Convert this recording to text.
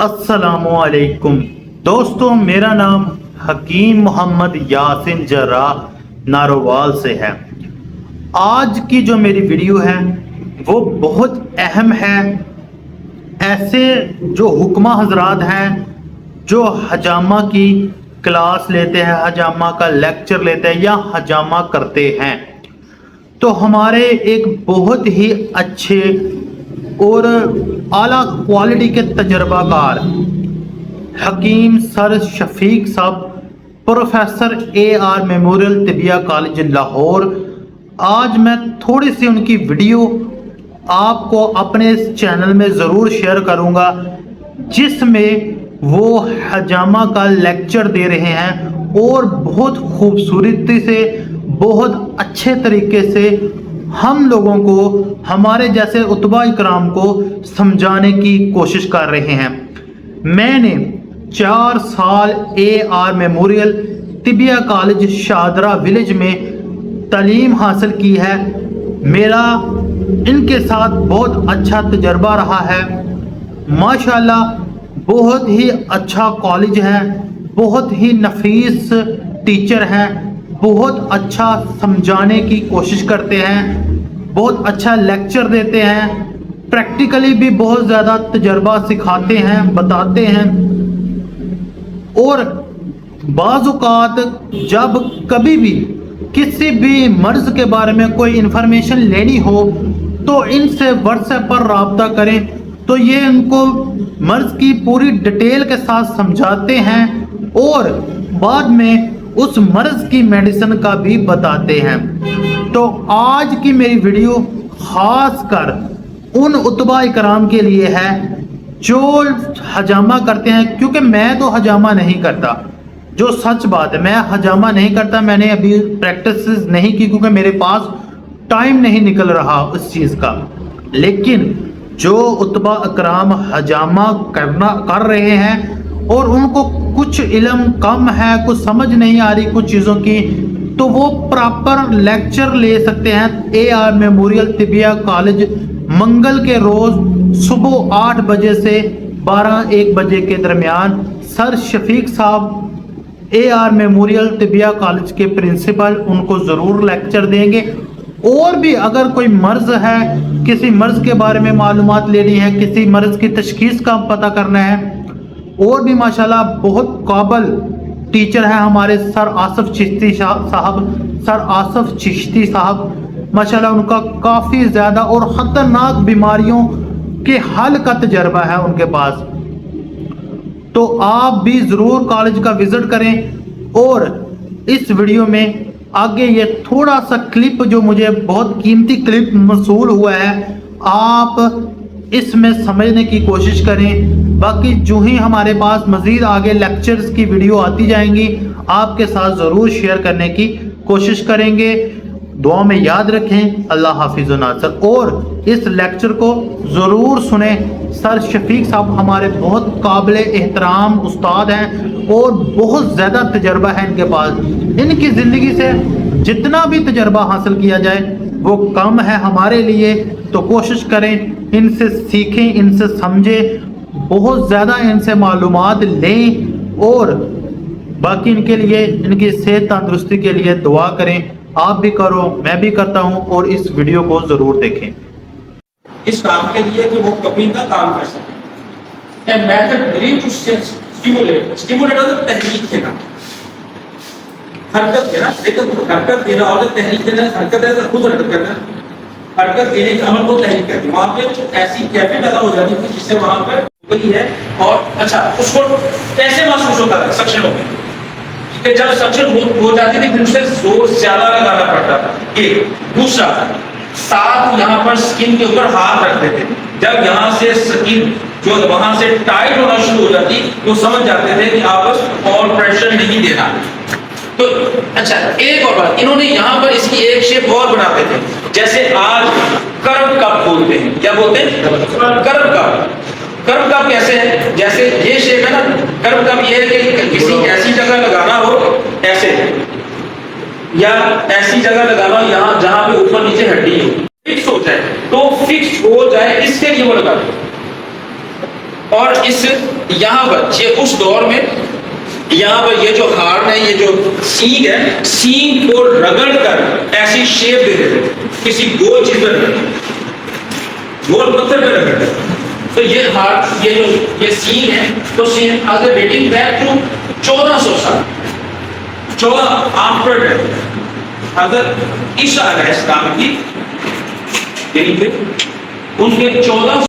السلام علیکم دوستوں، میرا نام حکیم محمد یاسین جراح نارووال سے ہے۔ آج کی جو میری ویڈیو ہے وہ بہت اہم ہے۔ ایسے جو حکمہ حضرات ہیں جو حجامہ کی کلاس لیتے ہیں، حجامہ کا لیکچر لیتے ہیں یا حجامہ کرتے ہیں، تو ہمارے ایک بہت ہی اچھے اور اعلیٰ کوالٹی کے تجربہ کار حکیم سر شفیق صاحب، پروفیسر AR میموریل طبیہ کالج لاہور، آج میں تھوڑی سی ان کی ویڈیو آپ کو اپنے اس چینل میں ضرور شیئر کروں گا، جس میں وہ حجامہ کا لیکچر دے رہے ہیں اور بہت خوبصورتی سے، بہت اچھے طریقے سے ہم لوگوں کو، ہمارے جیسے اتباع اکرام کو سمجھانے کی کوشش کر رہے ہیں۔ میں نے 4 سال AR میموریل طبیہ کالج شادرہ ولیج میں تعلیم حاصل کی ہے۔ میرا ان کے ساتھ بہت اچھا تجربہ رہا ہے۔ ماشاءاللہ بہت ہی اچھا کالج ہے، بہت ہی نفیس ٹیچر ہیں، بہت اچھا سمجھانے کی کوشش کرتے ہیں، بہت اچھا لیکچر دیتے ہیں، پریکٹیکلی بھی بہت زیادہ تجربہ سکھاتے ہیں، بتاتے ہیں۔ اور بعض اوقات جب کبھی بھی کسی بھی مرض کے بارے میں کوئی انفارمیشن لینی ہو تو ان سے واٹس ایپ پر رابطہ کریں، تو یہ ان کو مرض کی پوری ڈیٹیل کے ساتھ سمجھاتے ہیں اور بعد میں اس مرض کی میڈیسن کا بھی بتاتے ہیں۔ تو آج کی میری ویڈیو خاص کر ان اتباع اکرام کے لیے ہے جو حجامہ کرتے ہیں، کیونکہ میں تو حجامہ نہیں کرتا، جو سچ بات ہے، میں حجامہ نہیں کرتا، میں نے ابھی پریکٹس نہیں کی کیونکہ میرے پاس ٹائم نہیں نکل رہا اس چیز کا۔ لیکن جو اتباع اکرام حجامہ کر رہے ہیں اور ان کو کچھ علم کم ہے، کچھ سمجھ نہیں آ رہی کچھ چیزوں کی، تو وہ پراپر لیکچر لے سکتے ہیں AR میموریل طبیہ کالج منگل کے روز صبح 8 بجے سے 12-1 بجے کے درمیان۔ سر شفیق صاحب AR میموریل طبیہ کالج کے پرنسپل ان کو ضرور لیکچر دیں گے۔ اور بھی اگر کوئی مرض ہے، کسی مرض کے بارے میں معلومات لینی ہے، کسی مرض کی تشخیص کا پتہ کرنا ہے، اور بھی ماشاءاللہ بہت قابل ٹیچر ہیں ہمارے سر آصف چشتی صاحب، ماشاءاللہ ان کا کافی زیادہ اور خطرناک بیماریوں کے حل کا تجربہ ہے ان کے پاس۔ تو آپ بھی ضرور کالج کا وزٹ کریں۔ اور اس ویڈیو میں آگے یہ تھوڑا سا کلپ جو مجھے بہت قیمتی کلپ موصول ہوا ہے، آپ اس میں سمجھنے کی کوشش کریں۔ باقی جو ہی ہمارے پاس مزید آگے لیکچرز کی ویڈیو آتی جائیں گی، آپ کے ساتھ ضرور شیئر کرنے کی کوشش کریں گے۔ دعا میں یاد رکھیں۔ اللہ حافظ و ناصر۔ اور اس لیکچر کو ضرور سنیں۔ سر شفیق صاحب ہمارے بہت قابل احترام استاد ہیں اور بہت زیادہ تجربہ ہے ان کے پاس۔ ان کی زندگی سے جتنا بھی تجربہ حاصل کیا جائے وہ کم ہے ہمارے لیے، تو کوشش کریں ان سے سیکھیں، ان سے سمجھیں، بہت زیادہ ان سے معلومات لیں، اور باقی ان کے لیے، ان کی صحت تندرستی کے لیے دعا کریں۔ آپ بھی کرو، میں بھی کرتا ہوں، اور اس ویڈیو کو ضرور دیکھیں۔ اس کام کے لیے کہ وہ کبھی کا کام کر سکیں۔ اے میتھڈ ڈریم ٹو سٹیمولیٹ اور تحریک دینا، حرکت دینا، لیکن حرکت دینا اور تحریک دینا، حرکت ہے تو خود حرکت کرنا، حرکت دینے کے عمل کو تحریک کرتی ہے۔ وہاں پہ ایسی کیفے پیدا ہو جاتی ہے جس سے وہاں پہ وہی ہے۔ اور اچھا اس کو کیسے محسوس ہوتا ہے سکشن ہو گیا کہ جب سکشن ہو جاتی تھی پھر اسے زور زیادہ لگانا پڑتا تھا۔ ایک دوسرا، ساتھ یہاں پر سکن کے اوپر ہاتھ رکھتے تھے، جب یہاں سے سکن جو وہاں سے ٹائٹ ہونا شروع ہو جاتی وہ سمجھ جاتے تھے کہ آپس اور پریشر نہیں دینا۔ تو اچھا ایک اور بات، انہوں نے یہاں پر اس کی ایک شیپ اور بناتے تھے، جیسے آج کرب کپ بولتے ہیں۔ کیا بولتے ہیں؟ کرب کپ۔ کرب کپ کیسے ہے؟ جیسے یہ شیپ ہے نا، کرب کپ یہ ہے کہ کسی ایسی جگہ لگانا ہو ایسے، یا ایسی جگہ لگانا ہو یہاں جہاں پہ اوپر نیچے ہڈی ہو، فکس ہو جائے، تو فکس ہو جائے اس کے لیے وہ لگاتے ہیں۔ اور اس یہاں پر یہ اس دور میں یہاں پر یہ جو ہارن ہے، یہ جو سینگ ہے، سینگ کو رگڑ کر ایسی شیپ دے دیتے تھے، کسی گول چیز پہ رگڑ، گول پتھر پہ رگڑ کر. تو یہ ہارن، یہ جو یہ سینگ ہے، تو سینگ آگے ڈیٹنگ بیک ٹو 1400 سال، 14 آفٹر حضرت عیسیٰ علیہ السلام کی، یعنی کہ ان کے 14